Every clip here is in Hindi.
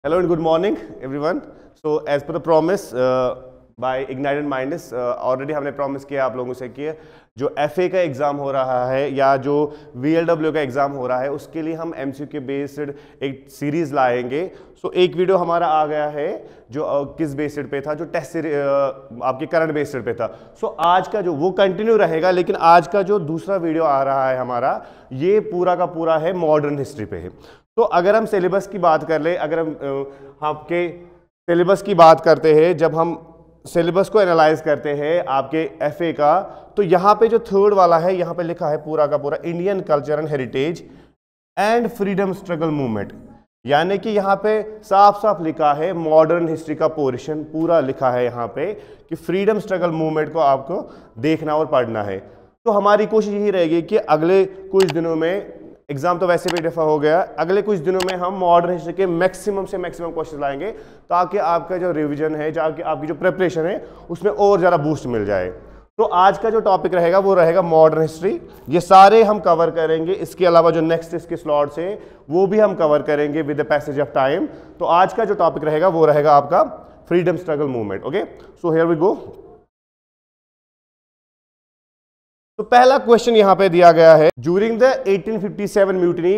Hello and good morning everyone. So as per the promise by Ignited Minds, already हमने प्रॉमिस किया आप लोगों से कि जो FA का एग्ज़ाम हो रहा है या जो VLW का एग्ज़ाम हो रहा है उसके लिए हम MCQ बेस्ड एक सीरीज़ लाएंगे. सो एक वीडियो हमारा आ गया है जो किस बेस्ड पे था, जो टेस्ट आपके करंट बेस्ड पे था. सो आज का जो वो कंटिन्यू रहेगा, लेकिन आज का जो दूसरा वीडियो आ रहा है हमारा, ये पूरा का पूरा है मॉडर्न हिस्ट्री पे है. तो अगर हम सिलेबस की बात कर ले, अगर हम आपके सिलेबस की बात करते हैं, जब हम सिलेबस को एनालाइज करते हैं आपके एफए का, तो यहाँ पे जो थर्ड वाला है, यहाँ पे लिखा है पूरा का पूरा Indian culture and heritage and freedom struggle movement. यानी कि यहाँ पे साफ साफ लिखा है मॉडर्न हिस्ट्री का पोर्शन पूरा लिखा है यहाँ पे कि फ्रीडम स्ट्रगल मूवमेंट को आपको देखना और पढ़ना है. तो हमारी कोशिश यही रहेगी कि अगले कुछ दिनों में, एग्जाम तो वैसे भी डिफर हो गया, अगले कुछ दिनों में हम मॉडर्न हिस्ट्री के मैक्सिमम से मैक्सिमम क्वेश्चन लाएंगे ताकि आपका जो रिवीजन है, जाके आपकी जो प्रिपरेशन है उसमें और ज़्यादा बूस्ट मिल जाए. तो आज का जो टॉपिक रहेगा वो रहेगा मॉडर्न हिस्ट्री. ये सारे हम कवर करेंगे. इसके अलावा जो नेक्स्ट इसके स्लॉट्स हैं वो भी हम कवर करेंगे with the passage of time. तो आज का जो टॉपिक रहेगा वो रहेगा आपका freedom struggle movement. Okay, so here we go. तो पहला क्वेश्चन यहां पे दिया गया है, during the 1857 mutiny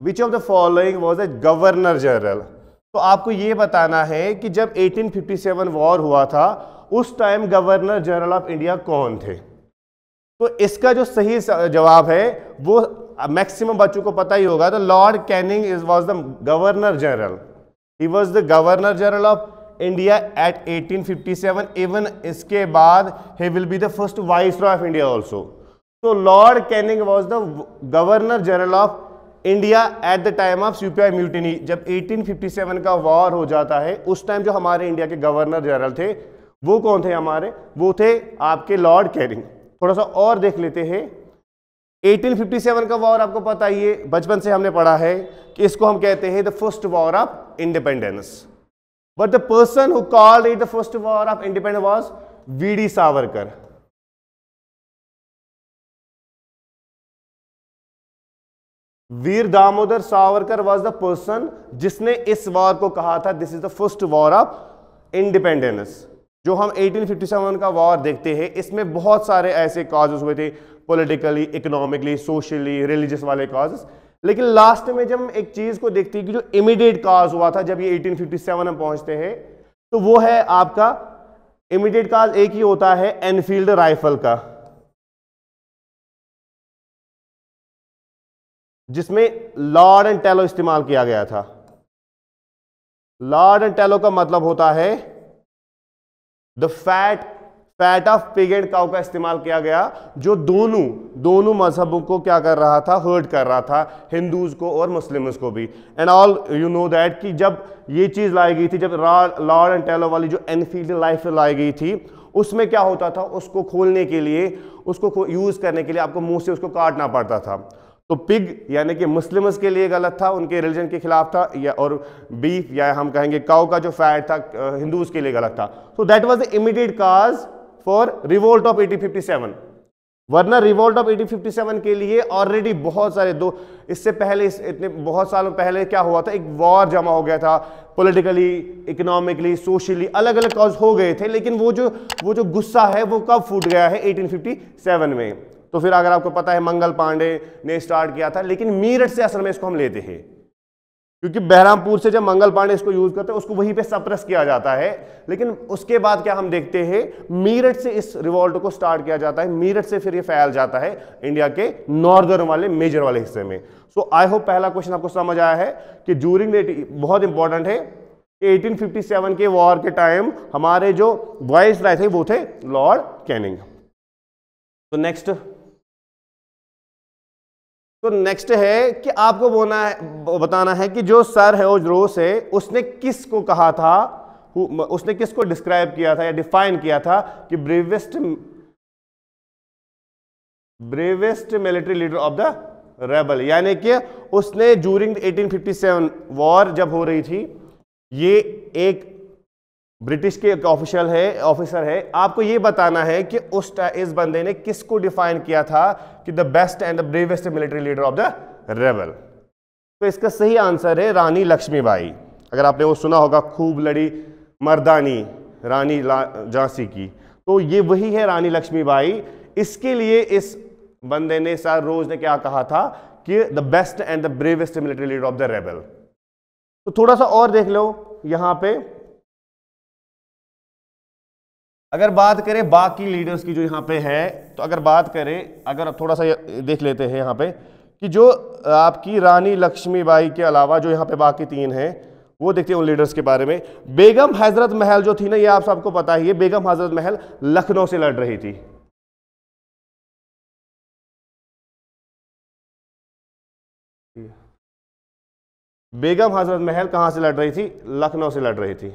which of the following was the governor general. तो आपको ये बताना है कि जब 1857 वॉर हुआ था उस time governor general of India कौन थे. तो इसका जो सही जवाब है वो मैक्सिमम बच्चों को पता ही होगा. The Lord Canning was the governor general. He was the governor general of India at 1857. Even इसके बाद he will be the first viceroy of India also. So Lord Canning was the governor general of India at the time of CPI mutiny. जब 1857 का वॉर हो जाता है उस टाइम जो हमारे इंडिया के गवर्नर जनरल थे वो कौन थे हमारे, वो थे आपके लॉर्ड कैनिंग. थोड़ा सा और देख लेते हैं. 1857 का वॉर आपको पता ही है, बचपन से हमने पढ़ा है कि इसको हम कहते हैं the first war of independence. But the person who called it the first war of independence was V.D. Savarkar. Veer Damodar Savarkar was the person जिसने इस वॉर को कहा था this is the first war of independence. जो हम 1857 का वॉर देखते हैं इसमें बहुत सारे ऐसे कॉजेस हुए थे, पॉलिटिकली, इकोनॉमिकली, सोशली, रिलीजियस वाले कॉजेस. लेकिन लास्ट में जब हम एक चीज को देखते हैं कि जो इमीडिएट काज हुआ था जब ये 1857 में पहुंचते हैं, तो वो है आपका इमीडिएट काज एक ही होता है एनफील्ड राइफल का, जिसमें लॉर्ड एंड टेलो इस्तेमाल किया गया था. लॉर्ड एंड टेलो का मतलब होता है the fat of pig and cow का इस्तेमाल किया गया, जो दोनों मजहबों को क्या कर रहा था, हर्ट कर रहा था, हिंदूज को और मुस्लिम्स को भी. And all you know that कि जब ये चीज लाई गई थी, जब लॉर्ड एंड टेलो वाली जो एनफील्ड लाइफ लाई गई थी, उसमें क्या होता था, उसको खोलने के लिए, उसको यूज करने के लिए आपको मुंह से उसको काटना पड़ता था. तो पिग यानी कि मुस्लिम्स के लिए गलत था, उनके रिलीजन के खिलाफ था, या और बीफ या हम कहेंगे काउ का जो फैट था हिंदूज के लिए गलत था. So that was the immediate cause for revolt of 1857. वरना रिवोल्ट ऑफ 1857 के लिए ऑलरेडी बहुत सारे इससे पहले इतने बहुत सालों पहले क्या हुआ था, एक वॉर जमा हो गया था, पॉलिटिकली, इकोनॉमिकली, सोशली अलग अलग कॉज हो गए थे. लेकिन वो जो गुस्सा है वो कब फूट गया है, 1857 में. तो फिर अगर आपको पता है मंगल पांडे ने स्टार्ट किया था, लेकिन मीरठ से असल में इसको हम लेते हैं, क्योंकि बहरामपुर से जब मंगल पांडे इसको यूज करते हैं उसको वहीं पे सप्रेस किया जाता है. लेकिन उसके बाद क्या हम देखते हैं, मीरठ से इस रिवॉल्ट को स्टार्ट किया जाता है. मीरठ से फिर ये फैल जाता है इंडिया के नॉर्दर्न वाले मेजर वाले हिस्से में. सो आई होप पहला क्वेश्चन आपको समझ आया है कि ड्यूरिंग बहुत इंपॉर्टेंट है, 1857 के वॉर के टाइम हमारे जो वॉइस राय थे वो थे लॉर्ड कैनिंग. तो नेक्स्ट है कि आपको बताना है कि जो सर हॉज रोज है उसने किसको कहा था, उसने किसको डिस्क्राइब किया था या डिफाइन किया था कि bravest military leader of the rebel. यानी कि उसने ड्यूरिंग 1857 वॉर जब हो रही थी, ये एक ब्रिटिश के एक ऑफिसर है, आपको ये बताना है कि इस बंदे ने किसको डिफाइन किया था कि the best and the bravest military leader of the rebel. तो इसका सही आंसर है रानी लक्ष्मीबाई. अगर आपने वो सुना होगा, खूब लड़ी मर्दानी रानी झांसी की, तो ये वही है रानी लक्ष्मीबाई। इसके लिए इस बंदे ने, सर रोज ने क्या कहा था कि the best and the bravest military leader of the rebel. तो थोड़ा सा और देख लो यहां पे, अगर बात करें बाकी लीडर्स की जो यहां पे है, तो अगर बात करें, अगर थोड़ा सा देख लेते हैं यहां पे कि जो आपकी रानी लक्ष्मीबाई के अलावा जो यहां पे बाकी तीन हैं, वो देखते हैं उन लीडर्स के बारे में। बेगम हजरत महल जो थी ना, ये आप सबको पता ही है, बेगम हजरत महल लखनऊ से लड़ रही थी। बेगम हजरत महल कहां से लड़ रही थी? लखनऊ से लड़ रही थी।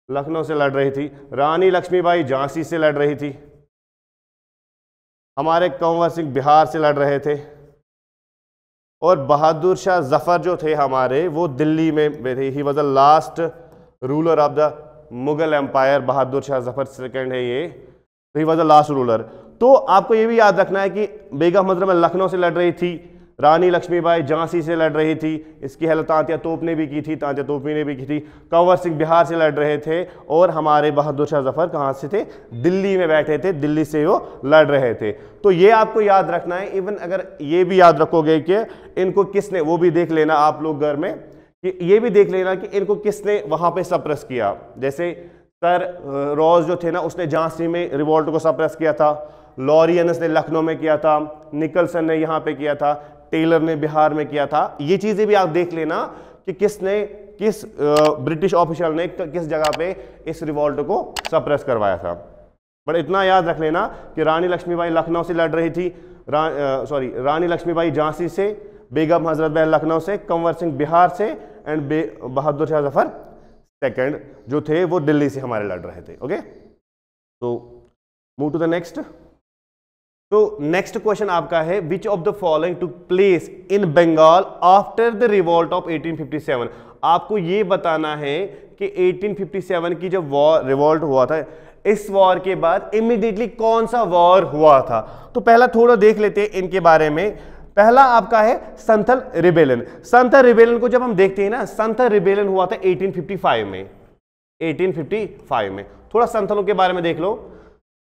लखनऊ से लड़ रही थी। रानी लक्ष्मीबाई झांसी से लड़ रही थी। हमारे कंवर सिंह बिहार से लड़ रहे थे। और बहादुर शाह जफर जो थे हमारे, वो दिल्ली में थे। He was the last ruler of the Mughal empire. Bahadur Shah Zafar second है ये, he was the last ruler. तो आपको ये भी याद रखना है कि बेगम हजरत महल लखनऊ से लड़ रही थी, रानी लक्ष्मीबाई झांसी से लड़ रही थी, इसकी हेल्प तांत्या तोप ने भी की थी, तांत्या तोपी ने भी की थी। कंवर सिंह बिहार से लड़ रहे थे, और हमारे बहादुर शाह जफर कहाँ से थे? दिल्ली में बैठे थे, दिल्ली से वो लड़ रहे थे। तो ये आपको याद रखना है। इवन अगर ये भी याद रखोगे कि इनको किसने, वो भी देख लेना आप लोग घर में, कि ये भी देख लेना कि इनको किसने वहाँ पे सप्रेस किया। जैसे सर रोज जो थे ना, उसने झांसी में रिवोल्ट को सप्रेस किया था, लॉरियंस ने लखनऊ में किया था, निकलसन ने यहाँ पे किया था, टेलर ने बिहार में किया था। ये चीजें भी आप देख लेना कि किसने, किस ब्रिटिश ऑफिशियल ने किस जगह पे इस रिवोल्ट को सप्रेस करवाया था। बट इतना याद रख लेना कि रानी लक्ष्मीबाई लखनऊ से लड़ रही थी, रानी लक्ष्मीबाई झांसी से, बेगम हजरत महल लखनऊ से, कंवर सिंह बिहार से, and Bahadur Shah Zafar second जो थे वो दिल्ली से हमारे लड़ रहे थे। ओके, तो मूव टू द नेक्स्ट। तो नेक्स्ट क्वेश्चन आपका है, which of the following took place in Bengal after the revolt of 1857। आपको ये बताना है कि 1857 की जब वॉर रिवोल्ट हुआ था, इस वॉर के बाद इमीडिएटली कौन सा वॉर हुआ था। तो पहला थोड़ा देख लेते हैं इनके बारे में। पहला आपका है संथल रिबेलियन। संथल रिबेलियन को जब हम देखते हैं ना, संथल रिबेलियन हुआ था 1855 में। 1855 में थोड़ा संथलों के बारे में देख लो।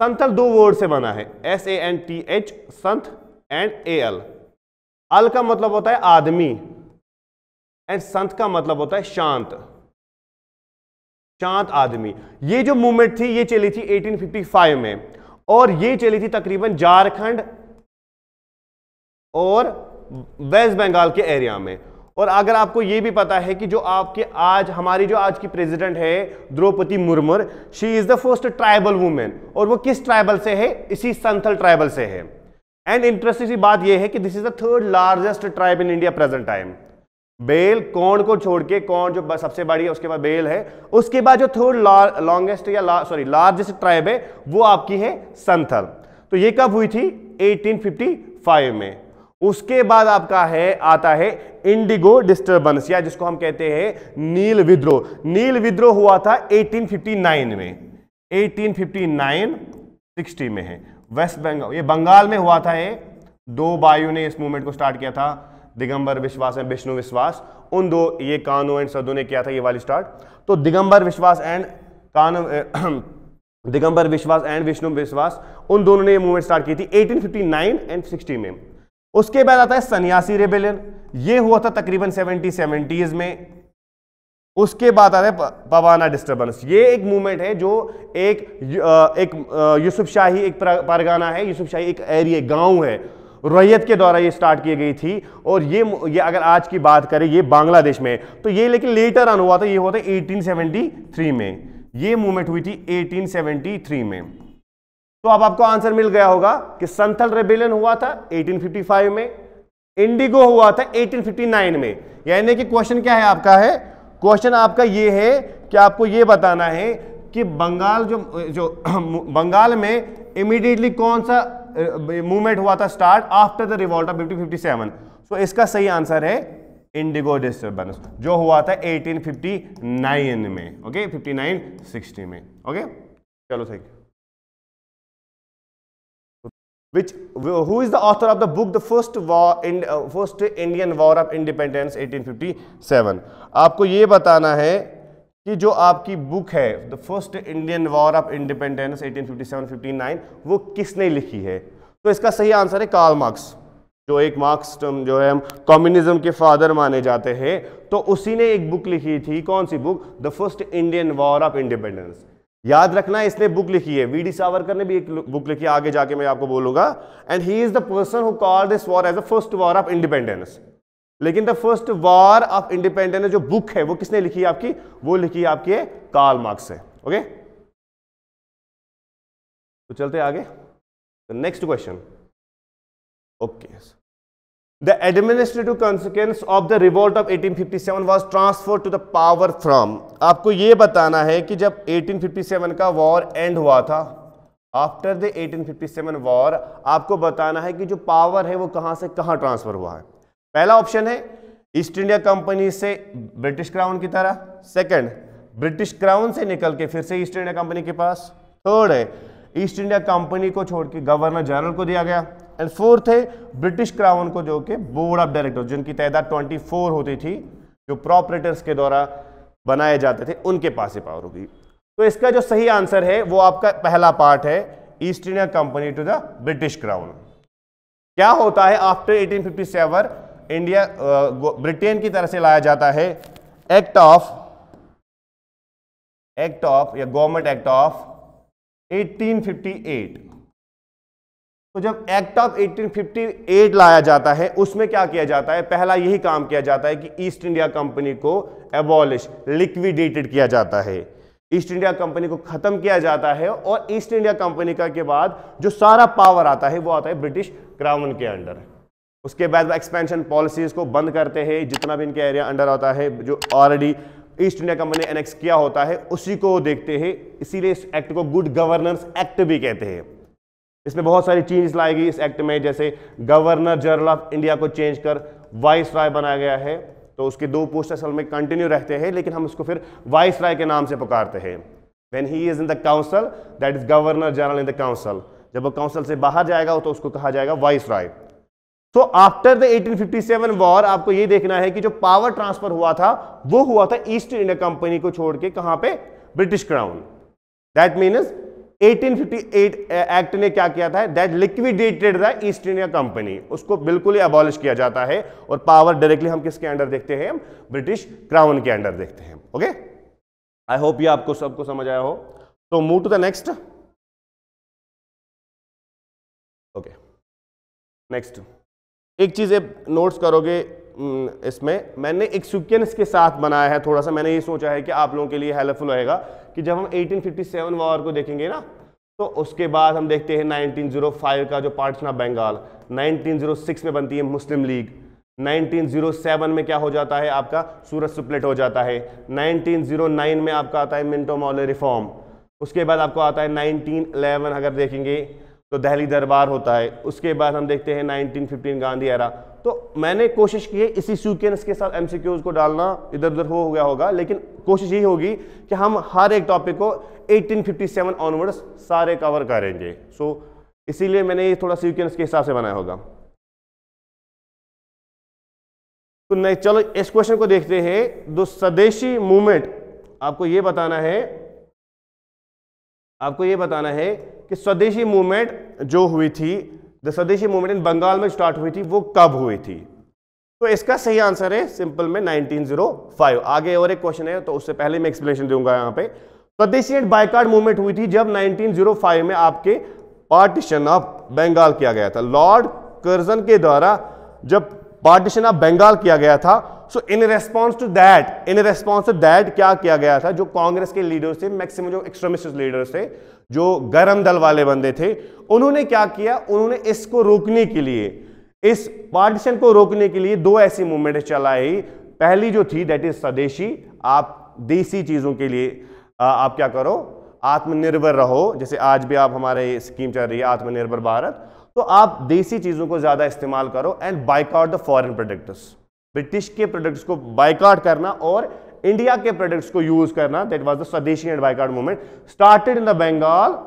संथल दो वर्ड से बना है, SANTH, संथ, एंड AL। अल का मतलब होता है आदमी, एंड संथ का मतलब होता है शांत, शांत आदमी। ये जो मूवमेंट थी ये चली थी 1855 में, और ये चली थी तकरीबन झारखंड और वेस्ट बंगाल के एरिया में। और अगर आपको ये भी पता है कि जो आपके आज हमारी जो आज की प्रेसिडेंट है Draupadi Murmu, she is the first tribal women, और वो किस ट्राइबल से है? इसी संथल ट्राइबल से है। एंड इंटरेस्टिंग सी बात ये है कि this is the third largest tribe in India present time. बेल कौन को छोड़ के, कौन जो सबसे बड़ी है, उसके बाद बेल है, उसके बाद जो थर्ड लॉन्गेस्ट या लार्जेस्ट ट्राइब है वो आपकी है संथल। तो ये कब हुई थी? 1855 में। उसके बाद आपका है आता है इंडिगो डिस्टर्बेंस, या जिसको हम कहते हैं नील विद्रोह। नील विद्रोह हुआ था 1859 में, 1859-60 में है। वेस्ट बंगाल, ये बंगाल में हुआ था। ये दो भाइयों ने इस मूवमेंट को स्टार्ट किया था, दिगंबर विश्वास एंड विष्णु विश्वास। उन दो, ये कान्हू एंड सदू ने किया था ये वाली स्टार्ट। तो दिगंबर विश्वास एंड दिगंबर विश्वास एंड विष्णु विश्वास, उन दोनों ने ये मूवमेंट स्टार्ट की थी 1859 एंड 60 में। उसके बाद आता है सन्यासी रेबेलियन, ये हुआ था तकरीबन 70s में। उसके बाद आता है पवाना डिस्टर्बेंस। ये एक मूवमेंट है जो एक यूसुफशाही एक परगाना है, यूसुफशाही एक एरिया गांव है, रैयत के द्वारा ये स्टार्ट की गई थी। और ये अगर आज की बात करें ये बांग्लादेश में, तो ये लेकिन लेटर ऑन हुआ था, ये हुआ था 1873 में। ये मूवमेंट हुई थी 1873 में। तो अब आपको आंसर मिल गया होगा कि संथल रेबेलियन हुआ था 1855 में, इंडिगो हुआ था 1859 में। यानी कि क्वेश्चन क्या है आपका? है क्वेश्चन आपका ये है कि आपको ये बताना है कि बंगाल जो बंगाल में इमीडिएटली कौन सा मूवमेंट हुआ था start after the revolt of 1857। सो इसका सही आंसर है इंडिगो डिस्टर्बेंस, जो हुआ था 1859 में। ओके, 59-60 में। ओके, चलो thank you. which who is the author of the book the first Indian War of Independence 1857? आपको ये बताना है कि जो आपकी बुक है the first Indian war of independence 1857-59 वो किसने लिखी है? तो इसका सही आंसर है कार्ल मार्क्स, जो एक मार्क्स जो है हम कम्युनिज्म के फादर माने जाते हैं, तो उसी ने एक बुक लिखी थी। कौन सी book? The first Indian war of independence. याद रखना इसने बुक लिखी है। वीडी सावरकर ने भी एक बुक लिखी है, आगे जाके मैं आपको बोलूंगा। And he is the person who called this war as the first war of independence. लेकिन the first war of independence जो बुक है वो किसने लिखी है आपकी? वो लिखी है आपकी कार्ल मार्क्स है। ओके, तो चलते आगे। Next question. Okay, the administrative consequence of the revolt of 1857 was transfer to the power from. आपको यह बताना है कि जब 1857 का वॉर एंड हुआ था, आफ्टर द 1857 वॉर, आपको बताना है कि जो पावर है वो कहां से कहां ट्रांसफर हुआ है। पहला ऑप्शन है ईस्ट इंडिया कंपनी से ब्रिटिश क्राउन की तरह, सेकंड ब्रिटिश क्राउन से निकल के फिर से ईस्ट इंडिया कंपनी के पास, थर्ड है ईस्ट इंडिया कंपनी को छोड़ के गवर्नर जनरल को दिया गया, एंड फोर्थ है ब्रिटिश क्राउन को, जो कि बोर्ड ऑफ डायरेक्टर्स जिनकी तादाद 24 होती थी, जो प्रॉपरेटर्स के द्वारा बनाए जाते थे, उनके पास ही पावर होगी। तो इसका जो सही आंसर है वो आपका पहला पार्ट है, East India company to the British crown. क्या होता है आफ्टर 1857 इंडिया ब्रिटेन की तरफ से लाया जाता है एक्ट ऑफ या गवर्नमेंट एक्ट ऑफ 1858। तो जब एक्ट ऑफ 1858 लाया जाता है उसमें क्या किया जाता है? पहला यही काम किया जाता है कि ईस्ट इंडिया कंपनी को एबॉलिश, लिक्विडेटेड किया जाता है, ईस्ट इंडिया कंपनी को खत्म किया जाता है, और ईस्ट इंडिया कंपनी का के बाद जो सारा पावर आता है वो आता है ब्रिटिश क्राउन के अंडर। उसके बाद एक्सपेंशन पॉलिसीज को बंद करते हैं, जितना भी इनके एरिया अंडर आता है जो ऑलरेडी ईस्ट इंडिया कंपनी ने एनेक्स किया होता है उसी को देखते हैं। इसीलिए इस एक्ट को गुड गवर्नेंस एक्ट भी कहते हैं। इसमें बहुत सारी चेंजेस लाई गई इस एक्ट में, जैसे गवर्नर जनरल ऑफ इंडिया को चेंज कर वाइस राय बनाया गया है, तो उसके दो पोस्ट असल में कंटिन्यू रहते हैं, लेकिन हम उसको फिर वाइस राय के नाम से पुकारते हैं। When he is in the council, that is governor general in the council. जब वो काउंसिल से बाहर जाएगा तो उसको कहा जाएगा वाइस राय। तो आफ्टर द 1857 वॉर आपको ये देखना है कि जो पावर ट्रांसफर हुआ था वो हुआ था ईस्ट इंडिया कंपनी को छोड़ के, कहां पे? British crown. That means 1858 act ने क्या किया था? That liquidated the east India company, उसको बिल्कुल ही अबॉलिश किया जाता है, और पावर डायरेक्टली हम किसके अंडर देखते हैं? ब्रिटिश क्राउन के अंडर देखते हैं। ओके, आई होप ये आपको सबको समझ आया हो। तो move to the next. Okay, next एक चीज नोट्स करोगे, इसमें मैंने एक सीक्वेंस के साथ बनाया है थोड़ा सा। मैंने ये सोचा है कि आप लोगों के लिए हेल्पफुल रहेगा कि जब हम 1857 वॉर को देखेंगे ना, तो उसके बाद हम देखते हैं 1905 का जो पार्टीशन ऑफ बंगाल, 1906 में बनती है मुस्लिम लीग, 1907 में क्या हो जाता है आपका? सूरत स्प्लिट हो जाता है, 1909 में आपका आता है मिंटो मॉर्ले रिफॉर्म, उसके बाद आपको आता है 1911 अगर देखेंगे तो दिल्ली दरबार होता है, उसके बाद हम देखते हैं 1915 गांधी एरा। तो मैंने कोशिश की है इसी सीक्वेंस के साथ एमसीक्यूज को डालना, इधर उधर हो गया होगा, लेकिन कोशिश यही होगी कि हम हर एक टॉपिक को 1857 ऑनवर्ड्स सारे कवर करेंगे। सो इसीलिए मैंने ये थोड़ा सीक्वेंस के हिसाब से बनाया होगा। तो नहीं, चलो इस क्वेश्चन को देखते हैं। द स्वदेशी मूवमेंट, आपको ये बताना है कि स्वदेशी मूवमेंट जो हुई थी, द स्वदेशी मूवमेंट इन बंगाल में स्टार्ट हुई थी, वो कब हुई थी? तो इसका सही आंसर है सिंपल में 1905। आगे और एक क्वेश्चन है तो उससे पहले मैं एक्सप्लेनेशन दूंगा। यहाँ पे स्वदेशी एंड बायकॉट मूवमेंट हुई थी जब 1905 में आपके पार्टीशन ऑफ बंगाल किया गया था। लॉर्ड कर्जन के द्वारा जब पार्टीशन ऑफ बंगाल किया गया था, सो इन रेस्पॉन्स टू दैट क्या किया गया था? जो कांग्रेस के लीडर्स थे, मैक्सिमम जो एक्सट्रीमिस्ट लीडर्स थे, जो गरम दल वाले बंदे थे, उन्होंने क्या किया? उन्होंने इसको रोकने के लिए, इस पार्टीशन को रोकने के लिए दो ऐसी मूवमेंट चलाई। पहली जो थी दैट इज स्वदेशी, आप देसी चीजों के लिए आप क्या करो? आत्मनिर्भर रहो। जैसे आज भी आप हमारे स्कीम चल रही है आत्मनिर्भर भारत, तो आप देसी चीजों को ज्यादा इस्तेमाल करो। And boycott the foreign products, British के प्रोडक्ट्स को बाइकआउट करना और इंडिया के प्रोडक्ट्स को यूज करना। That was the Swadeshi and boycott movement started in the Bengal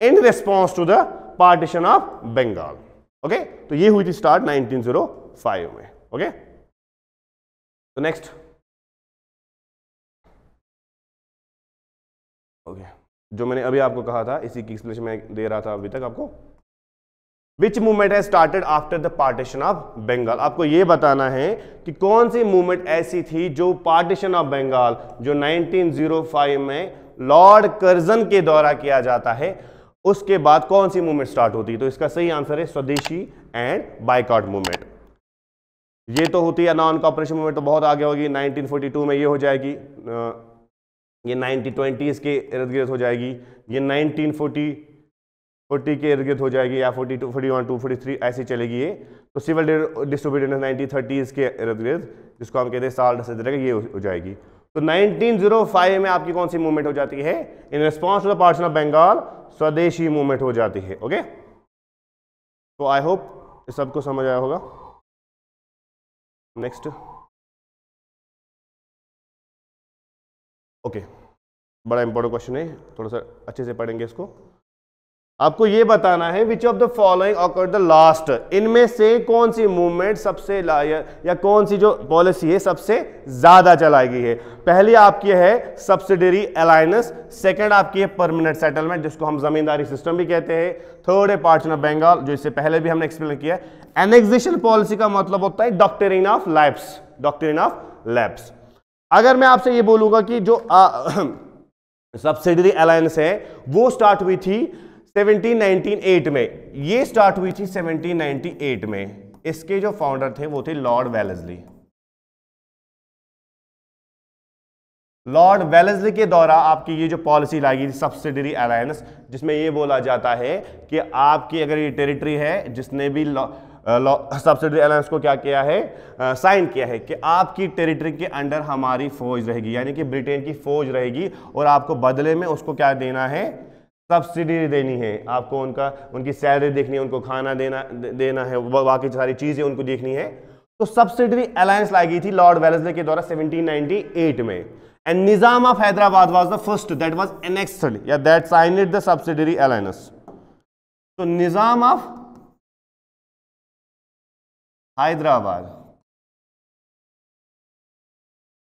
in response to the partition of Bengal. Okay, तो ये हुई थी स्टार्ट 1905 में। ओके, तो नेक्स्ट ओके, जो मैंने अभी आपको कहा था इसी की एक्सप्लेनेशन में दे रहा था अभी तक आपको। विच मूवमेंट है started after the partition of Bengal, आपको यह बताना है कि कौन सी मूवमेंट ऐसी थी जो पार्टीशन ऑफ बंगाल जो 1905 में लॉर्ड कर्जन के द्वारा किया जाता है, उसके बाद कौन सी मूवमेंट स्टार्ट होती है। तो इसका सही आंसर है स्वदेशी एंड बायकॉट मूवमेंट। ये तो होती है नॉन कॉपरेशन मूवमेंट, तो बहुत आगे होगी, 1942 में ये हो जाएगी, ये 1920s के इर्द गिर्द हो जाएगी, ये 1940 के इर्द गिर्द हो जाएगी, या 42, 41, 2, 43 ऐसी चलेगी ये। तो सिविल डिसोबीडियंस 1930s के इर्द गिर्द, जिसको हम कहते हैं साल 10 तरह ये हो जाएगी। तो 1905 में आपकी कौन सी मूवमेंट हो जाती है, in response to the partition of Bengal, Swadeshi movement हो जाती है। ओके, तो आई होप इस सबको समझ आया होगा। नेक्स्ट ओके, बड़ा इंपॉर्टेंट क्वेश्चन है, थोड़ा सा अच्छे से पढ़ेंगे इसको। आपको यह बताना है which of the following awkward the last, इनमें से कौन सी मूवमेंट सबसे या कौन सी जो पॉलिसी है सबसे ज्यादा चलाई गई है। पहली आपकी है सब्सिडरी अलायंस, सेकंड आपकी है परमानेंट सेटलमेंट जिसको हम जमींदारी सिस्टम भी कहते हैं, थर्ड है पार्टीशन ऑफ बंगाल जो इससे पहले भी हमने एक्सप्लेन किया। एनेक्सेशन पॉलिसी का मतलब होता है doctrine of lapse, doctrine of lapse. अगर मैं आपसे ये बोलूंगा कि जो सब्सिडरी अलायंस है वो स्टार्ट हुई थी 1798 में, ये स्टार्ट हुई थी 1798 में, इसके जो फाउंडर थे वो थे लॉर्ड वेलेस्ली। लॉर्ड वेलेस्ली के द्वारा आपकी ये जो पॉलिसी लाई गई सब्सिडरी अलायंस, जिसमें ये बोला जाता है कि आपकी अगर ये टेरिटरी है, जिसने भी सब्सिडरी अलायंस को क्या किया है, साइन किया है कि आपकी टेरिटरी के अंडर हमारी फौज रहेगी, यानी कि ब्रिटेन की फौज रहेगी, और आपको बदले में उसको क्या देना है, सब्सिडी देनी है, आपको उनकी सैलरी देखनी है, उनको खाना देना है, बाकी सारी चीजें उनको देखनी है। तो सब्सिडरी अलायंस लाई गई थी लॉर्ड वेलेस्ली के द्वारा 1798 में, and Nizam of Hyderabad was the first that was annexed या that signed the subsidiary alliance. तो Nizam of Hyderabad,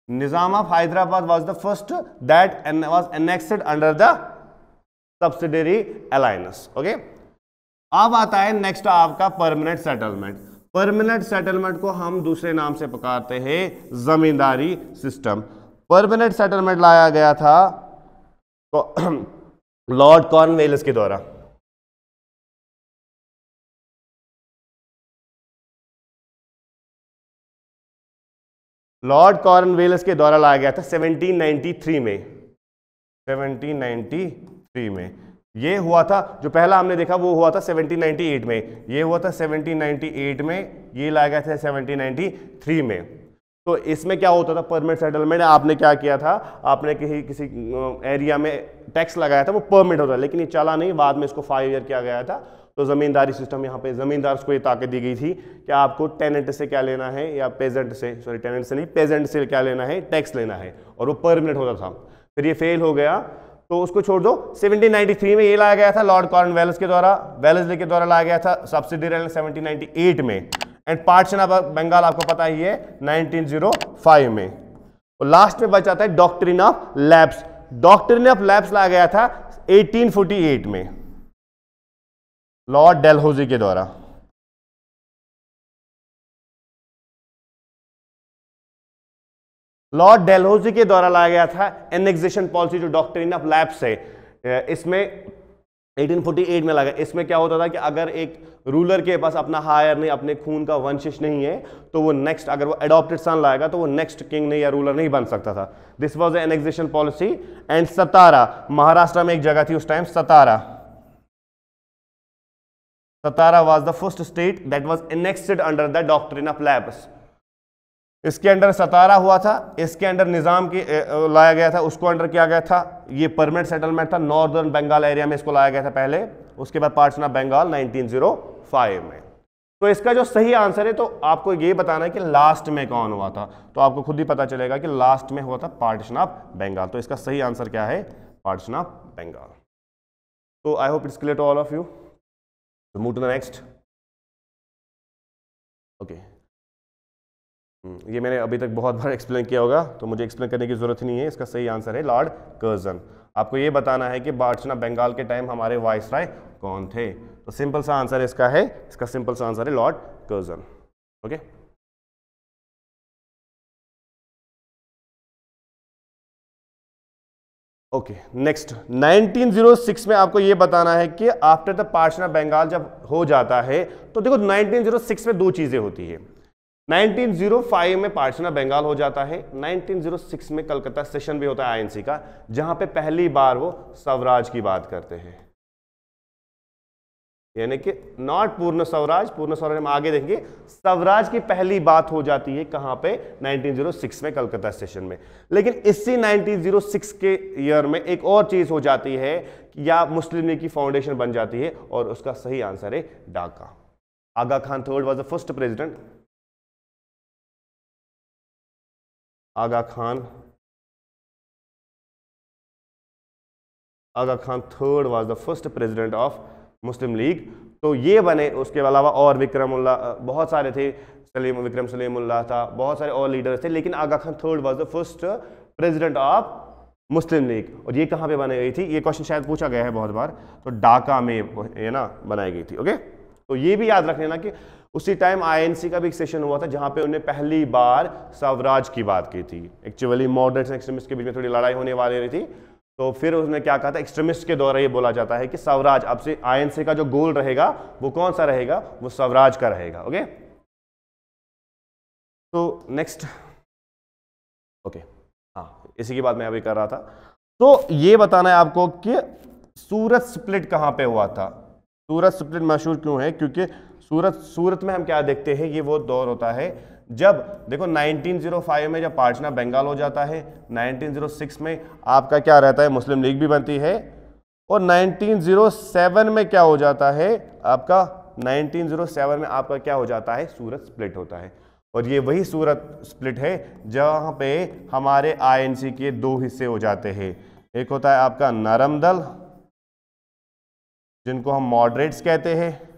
Nizam of Hyderabad was the first that was annexed under the subsidiary alliance. Okay, अब आता है नेक्स्ट आपका परमानेंट सेटलमेंट। परमानेंट सेटलमेंट को हम दूसरे नाम से पुकारते हैं जमींदारी सिस्टम। परमानेंट सेटलमेंट लाया गया था लॉर्ड कॉर्नवेलिस के द्वारा। लॉर्ड कॉर्नवेलिस के द्वारा लाया गया था 1793 में, 1793 में ये हुआ था। जो पहला हमने देखा वो हुआ था 1798 में, ये हुआ था 1798 में, ये लाया गया था 1793 में। तो इसमें क्या होता था, परमानेंट सेटलमेंट, आपने क्या किया था, आपने किसी एरिया में टैक्स लगाया था, वो परमिट होता, लेकिन ये चला नहीं, बाद में इसको 5 ईयर किया गया था। तो जमींदारी सिस्टम, यहाँ पे जमींदार को ये ताकत दी गई थी कि आपको टेनेंट से क्या लेना है, या पेजेंट से, सॉरी टेनेंट से नहीं, पेजेंट से क्या लेना है, टैक्स लेना है, और वो परमिट होता था। फिर ये फेल हो गया तो उसको छोड़ दो। 1793 में ये लाया गया था लॉर्ड कॉर्नवेलिस के द्वारा, वेलेस्ली के द्वारा लाया गया था सब्सिडरी अलायंस 1798 में, एंड पार्टीशन ऑफ बंगाल आपको पता ही है 1905 में। और लास्ट में बच जाता है doctrine of lapse. Doctrine of lapse लाया गया था 1848 में लॉर्ड डेलहौजी के द्वारा। लॉर्ड डेलहौजी के द्वारा लाया गया था एनेक्सेशन पॉलिसी, जो डॉक्ट्रिन ऑफ लैप्स है, इसमें 1848 में लगा। इसमें क्या होता था कि अगर एक रूलर के पास अपना हायर नहीं, अपने खून का वंशज नहीं है, तो वो नेक्स्ट, अगर वो एडॉप्टेड सन लाएगा तो वो नेक्स्ट किंग नहीं या रूलर नहीं बन सकता था। This was the annexation policy. And Satara, Maharashtra में एक जगह थी उस time, Satara was the first state that was annexed under the doctrine of lapse. इसके अंडर सतारा हुआ था, इसके अंडर निजाम की लाया गया था, उसको अंडर किया गया था, ये परमानेंट सेटलमेंट था, नॉर्दर्न बंगाल एरिया में इसको लाया गया था पहले, उसके बाद पार्टीशन ऑफ बंगाल 1905 में। तो इसका जो सही आंसर है, तो आपको ये बताना है कि लास्ट में कौन हुआ था, तो आपको खुद ही पता चलेगा कि लास्ट में हुआ था पार्टीशन ऑफ बंगाल। तो इसका सही आंसर क्या है, पार्टीशन ऑफ बंगाल। तो I hope it's clear to all of you. Move to the next. Okay, ये मैंने अभी तक बहुत बार एक्सप्लेन किया होगा, तो मुझे एक्सप्लेन करने की जरूरत ही नहीं है। इसका सही आंसर है लॉर्ड कर्जन। आपको ये बताना है कि बार्चना बंगाल के टाइम हमारे वाइसराय कौन थे। तो सिंपल सा आंसर इसका है, इसका सिंपल सा आंसर है Lord Curzon. Okay, okay next 1906 में आपको ये बताना है कि after the partition of Bengal जब हो जाता है, तो देखो 1906 में दो चीजें होती है। 1905 में पार्टीशन ऑफ बंगाल हो जाता है, 1906 में कलकत्ता सेशन भी होता है आईएनसी का, जहां पे पहली बार वो स्वराज की बात करते हैं, यानी कि नॉट पूर्ण स्वराज, पूर्ण स्वराज हम आगे देखेंगे, स्वराज की पहली बात हो जाती है कहां पे, 1906 में कलकत्ता सेशन में। लेकिन इसी 1906 के ईयर में एक और चीज हो जाती है, या मुस्लिम लीग की फाउंडेशन बन जाती है, और उसका सही आंसर है Dhaka. Aga Khan third was the first president. Aga Khan third was the first president of Muslim League. तो ये बने, उसके अलावा और विक्रमुल्ला, बहुत सारे थे, विक्रम सलीमुल्लाह था, बहुत सारे और लीडर्स थे, लेकिन Aga Khan third was the first president of Muslim League. और ये कहाँ पे बनाई गई थी, ये क्वेश्चन शायद पूछा गया है बहुत बार, तो ढाका में ये ना बनाई गई थी। ओके, तो ये भी याद रख लेना कि उसी टाइम आईएनसी का भी एक सेशन हुआ था जहां पे उन्होंने पहली बार स्वराज की बात की थी। एक्चुअली मॉडरेट्स एंड एक्सट्रीमिस्ट के बीच में थोड़ी लड़ाई होने वाली रही थी, तो फिर उसने क्या कहा था, एक्सट्रीमिस्ट के द्वारा ये बोला जाता है कि स्वराज, अब से आईएनसी का जो गोल रहेगा वो कौन सा रहेगा, वो स्वराज का रहेगा। ओके, तो नेक्स्ट, ओके हाँ, इसी की बात मैं अभी कर रहा था। तो ये बताना है आपको कि सूरत स्प्लिट कहां पे हुआ था। सूरत स्प्लिट मशहूर क्यों है, क्योंकि सूरत में हम क्या देखते हैं, ये वो दौर होता है जब देखो 1905 में जब पार्टीशन ऑफ बंगाल हो जाता है, 1906 में आपका क्या रहता है, मुस्लिम लीग भी बनती है, और 1907 में क्या हो जाता है आपका, 1907 में आपका क्या हो जाता है, सूरत स्प्लिट होता है। और ये वही सूरत स्प्लिट है जहां पे हमारे आईएनसी के दो हिस्से हो जाते हैं। एक होता है आपका नरम दल, जिनको हम मॉडरेट्स कहते हैं,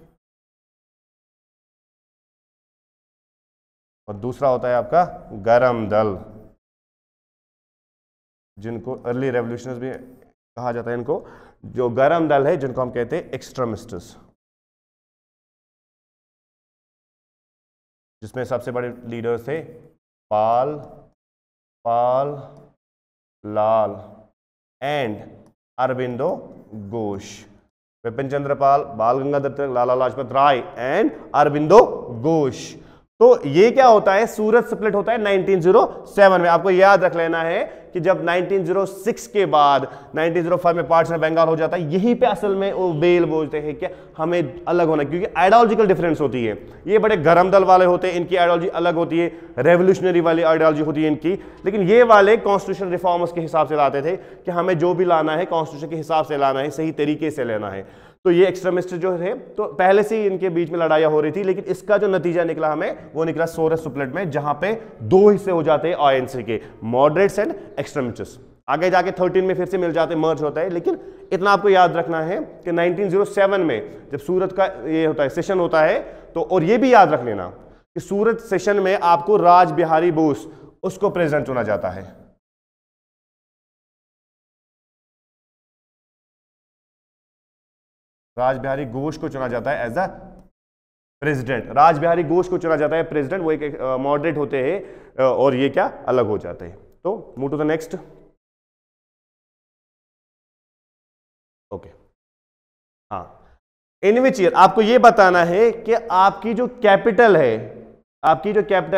और दूसरा होता है आपका गरम दल, जिनको अर्ली रेवोल्यूशनर्स भी कहा जाता है। इनको जो गरम दल है, जिनको हम कहते हैं एक्सट्रीमिस्ट्स, जिसमें सबसे बड़े लीडर्स थे पाल लाल एंड अरबिंदो घोष। विपिन चंद्र पाल, बाल गंगाधर तिलक, लाला लाजपत राय एंड अरबिंदो घोष। तो ये क्या होता है, सूरत स्प्लिट होता है 1907 में। आपको याद रख लेना है कि जब 1906 के बाद 1905 में पार्टीशन ऑफ बंगाल हो जाता है, यहीं पे असल में वो बेल बोलते हैं कि हमें अलग होना, क्योंकि आइडियोलॉजिकल डिफरेंस होती है। ये बड़े गरम दल वाले होते हैं, इनकी आइडियोलॉजी अलग होती है, रेवोल्यूशनरी वाली आइडियोलॉजी होती है इनकी, लेकिन ये वाले कॉन्स्टिट्यूशन रिफॉर्मर्स के हिसाब से लाते थे कि हमें जो भी लाना है कॉन्स्टिट्यूशन के हिसाब से लाना है, सही तरीके से लेना है। तो ये एक्सट्रीमिस्ट जो थे, तो पहले से ही इनके बीच में लड़ाइयां हो रही थी, लेकिन इसका जो नतीजा निकला हमें, वो निकला सूरत स्प्लिट में, जहां पे दो हिस्से हो जाते हैं आईएनसी के, मॉडरेट्स एंड एक्सट्रीमिस्ट्स। आगे जाके 13 में फिर से मिल जाते, मर्ज होता है। लेकिन इतना आपको याद रखना है कि 1907 में जब सूरत का ये होता है, सेशन होता है, तो और ये भी याद रख लेना कि सूरत सेशन में आपको राज बिहारी बोस, उसको प्रेसिडेंट चुना जाता है। राज बिहारी घोष को चुना जाता है एज अ प्रेसिडेंट। राज बिहारी घोष को चुना जाता है प्रेसिडेंट, वो एक मॉडरेट होते हैं, और ये क्या अलग हो जाते हैं। तो move to the next. Okay हाँ, इन विच ईयर आपको ये बताना है कि आपकी जो कैपिटल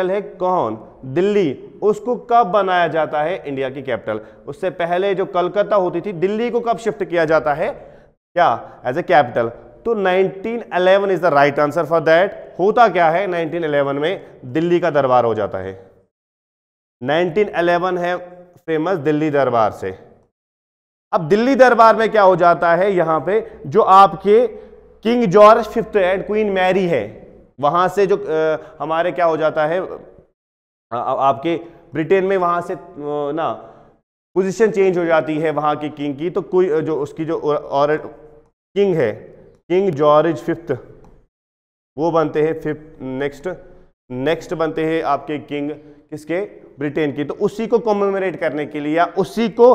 है कौन, दिल्ली, उसको कब बनाया जाता है इंडिया की कैपिटल। उससे पहले जो कलकत्ता होती थी, दिल्ली को कब शिफ्ट किया जाता है क्या, एज ए कैपिटल। तो 1911 is the right answer for that. होता क्या है, 1911 में दिल्ली का दरबार हो जाता है। 1911 है फेमस दिल्ली दरबार से। अब दिल्ली दरबार में क्या हो जाता है, यहां पे जो आपके King George fifth and Queen Mary है, वहां से जो हमारे क्या हो जाता है, आपके ब्रिटेन में वहां से ना पोजीशन चेंज हो जाती है वहां की किंग की। तो कोई जो उसकी जो और किंग है, किंग जॉर्ज फिफ्थ वो बनते हैं फिफ्थ, नेक्स्ट बनते हैं आपके किंग किसके, ब्रिटेन की। तो उसी को कॉमेमोरेट करने के लिए या उसी को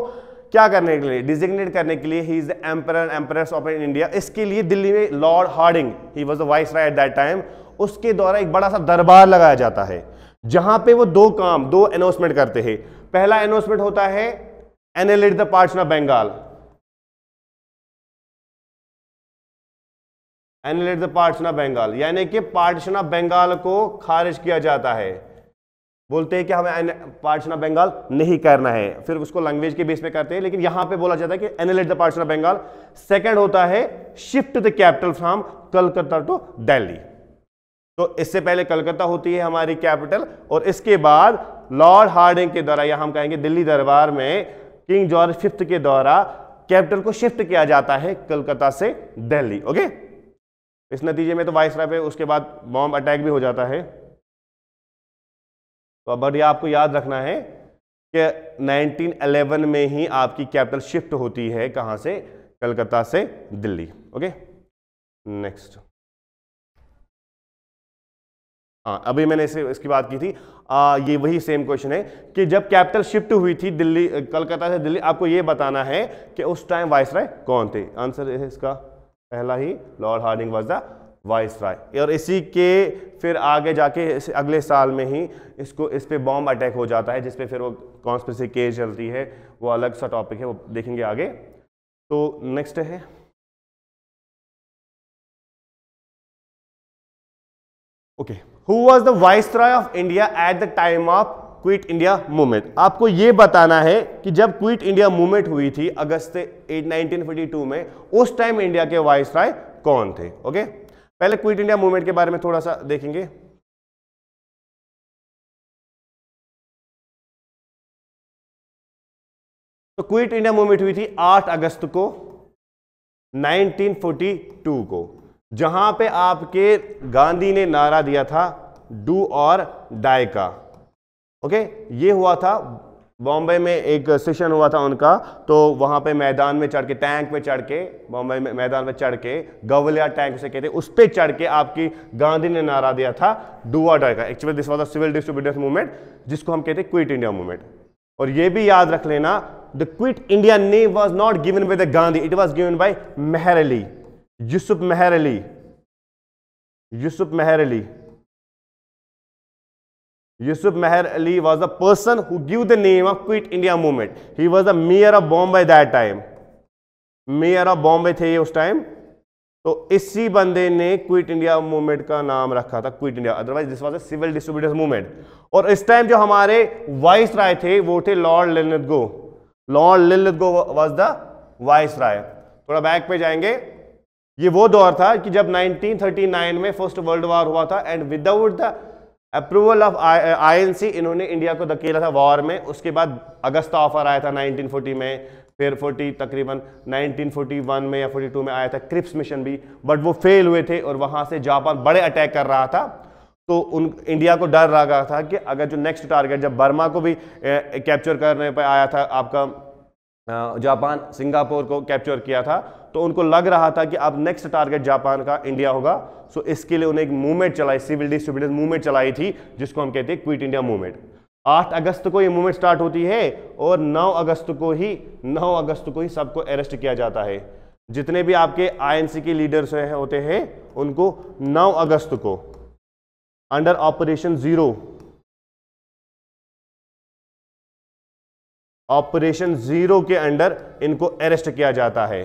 क्या करने के लिए, डिजिग्नेट करने के लिए, he is the emperor empress of India. इसके लिए दिल्ली में Lord Hardinge, he was the viceroy at that time, उसके द्वारा एक बड़ा सा दरबार लगाया जाता है जहां पे वो दो अनाउंसमेंट करते हैं। पहला अनाउंसमेंट होता है annul the partition of Bengal, annul the partition of Bengal, यानी कि पार्टीशन ऑफ बंगाल को खारिज किया जाता है। बोलते हैं कि हमें पार्टीशन ऑफ बंगाल नहीं करना है, फिर उसको लैंग्वेज के बेस पे करते हैं, लेकिन यहां पे बोला जाता है कि annul the partition of Bengal. Second होता है shift the capital from Calcutta to Delhi. तो इससे पहले कलकत्ता होती है हमारी कैपिटल, और इसके बाद लॉर्ड हार्डिंग के द्वारा, या हम कहेंगे दिल्ली दरबार में किंग जॉर्ज फिफ्थ के द्वारा कैपिटल को शिफ्ट किया जाता है कलकत्ता से दिल्ली। ओके, इस नतीजे में तो वाइसराय पे उसके बाद बॉम्ब अटैक भी हो जाता है। तो बट यह आपको याद रखना है कि 1911 में ही आपकी कैपिटल शिफ्ट होती है, कहां से, कलकत्ता से दिल्ली। Okay, next. हाँ, अभी मैंने इसकी बात की थी, ये वही सेम क्वेश्चन है कि जब कैपिटल शिफ्ट हुई थी दिल्ली, कलकत्ता से दिल्ली, आपको ये बताना है कि उस टाइम वाइसराय कौन थे। आंसर है इसका पहला ही, Lord Hardinge was the viceroy. और इसी के फिर आगे जाके अगले साल में ही इस पे बॉम्ब अटैक हो जाता है, जिसपे फिर वो कॉन्स्पिरेसी केस चलती है, वो अलग सा टॉपिक है, वो देखेंगे आगे। तो नेक्स्ट है okay, who was the viceroy of India at the time of quit India movement. आपको यह बताना है कि जब क्विट इंडिया मूवमेंट हुई थी अगस्त 1942 में, उस टाइम इंडिया के वाइसराय कौन थे। ओके, पहले क्विट इंडिया मूवमेंट के बारे में थोड़ा सा देखेंगे। तो क्विट इंडिया मूवमेंट हुई थी 8 अगस्त को 1942 को, जहां पे आपके गांधी ने नारा दिया था डू और डाई का। ओके, ये हुआ था बॉम्बे में, एक सेशन हुआ था उनका, तो वहां पे मैदान में चढ़ के, टैंक पे चढ़ के, बॉम्बे में मैदान में चढ़ के, गवलिया टैंक से कहते, उस पे चढ़ के आपकी गांधी ने नारा दिया था डू और डाई का। Actually this was a civil disobedience movement, जिसको हम कहते हैं क्विट इंडिया मूवमेंट। और ये भी याद रख लेना, the Quit India name was not given by the Gandhi, it was given by Meher Ali, Yusuf Meher Ali, Yusuf Meher Ali. Yusuf Meher Ali was the person who gave the name of Quit India Movement. He was the mayor of Bombay that time. Mayor of Bombay थे ये उस टाइम। तो इसी बंदे ने क्विट इंडिया मूवमेंट का नाम रखा था Quit India, otherwise this was a civil disobedience movement. और इस टाइम जो हमारे वाइसराय थे वो थे Lord Linlithgow. Lord Linlithgow was the viceroy. थोड़ा बैक पे जाएंगे, ये वो दौर था कि जब 1939 में फर्स्ट वर्ल्ड वॉर हुआ था, and without the approval of INC इन्होंने इंडिया को धकेला था वॉर में। उसके बाद अगस्त ऑफर आया था 1940 में, फिर 40 तकरीबन 1941 में या 42 में आया था क्रिप्स मिशन भी, बट वो फेल हुए थे और वहां से जापान बड़े अटैक कर रहा था। तो इंडिया को डर लगा था कि अगर जो नेक्स्ट टारगेट, जब बर्मा को भी कैप्चर करने पर आया था आपका जापान, सिंगापुर को कैप्चर किया था, तो उनको लग रहा था कि अब नेक्स्ट टारगेट जापान का इंडिया होगा। सो इसके लिए उन्हें एक मूवमेंट चलाई, सिविल डिसोबीडियंस मूवमेंट चलाई थी, जिसको हम कहते हैं क्विट इंडिया मूवमेंट। 8 अगस्त को ये मूवमेंट स्टार्ट होती है और 9 अगस्त को ही सबको अरेस्ट किया जाता है। जितने भी आपके आईएनसी के लीडर्स होते हैं उनको 9 अगस्त को अंडर ऑपरेशन जीरो के अंडर इनको अरेस्ट किया जाता है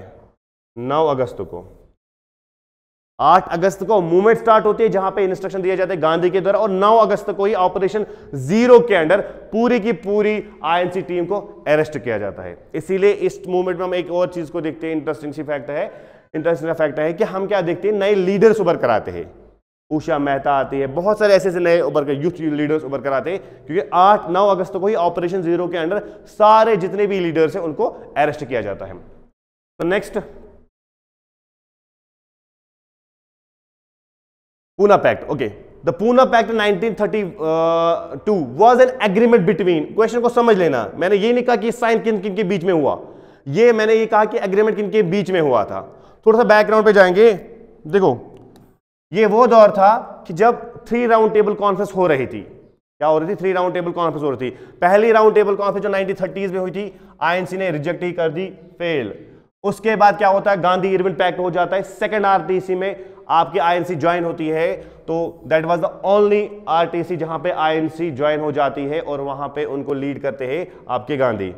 9 अगस्त को। 8 अगस्त को मूवमेंट स्टार्ट होती है जहां पे इंस्ट्रक्शन दिया जाता है गांधी के द्वारा, और 9 अगस्त को ही ऑपरेशन जीरो के अंडर पूरी की पूरी आईएनसी टीम को अरेस्ट किया जाता है। इसीलिए इस मूवमेंट में हम एक और चीज को देखते हैं, इंटरेस्टिंग फैक्ट है कि हम क्या देखते हैं, नए लीडर्स उभर कर आते हैं। उषा मेहता आती है, बहुत सारे ऐसे नए उभर कर यूथ लीडर्स उभर कर आते हैं, क्योंकि 8-9 अगस्त को ही ऑपरेशन जीरो के अंडर सारे जितने भी लीडर्स हैं उनको अरेस्ट किया जाता है। तो next, Poona Pact. Okay, the Poona Pact 1932 was an agreement between, question को समझ लेना, मैंने ये नहीं कहा कि साइन किन किन के बीच में हुआ, मैंने ये कहा कि एग्रीमेंट किन के बीच में हुआ था। थोड़ा सा बैकग्राउंड पे जाएंगे देखो ये वो दौर था कि जब 3 राउंड टेबल कॉन्फ्रेंस हो रही थी। क्या हो रही थी? 3 राउंड टेबल कॉन्फ्रेंस हो रही थी। पहली राउंड टेबल कॉन्फ्रेंस जो 1930s में हुई थी, आईएनसी ने रिजेक्ट ही कर दी, फेल। उसके बाद क्या होता है? गांधी इरविन पैक्ट हो जाता है। सेकंड आरटीसी में आपकी आईएनसी ज्वाइन होती है, तो that was the only RTC जहां पे आईएनसी ज्वाइन हो जाती है और वहां पे उनको लीड करते हैं आपके गांधी।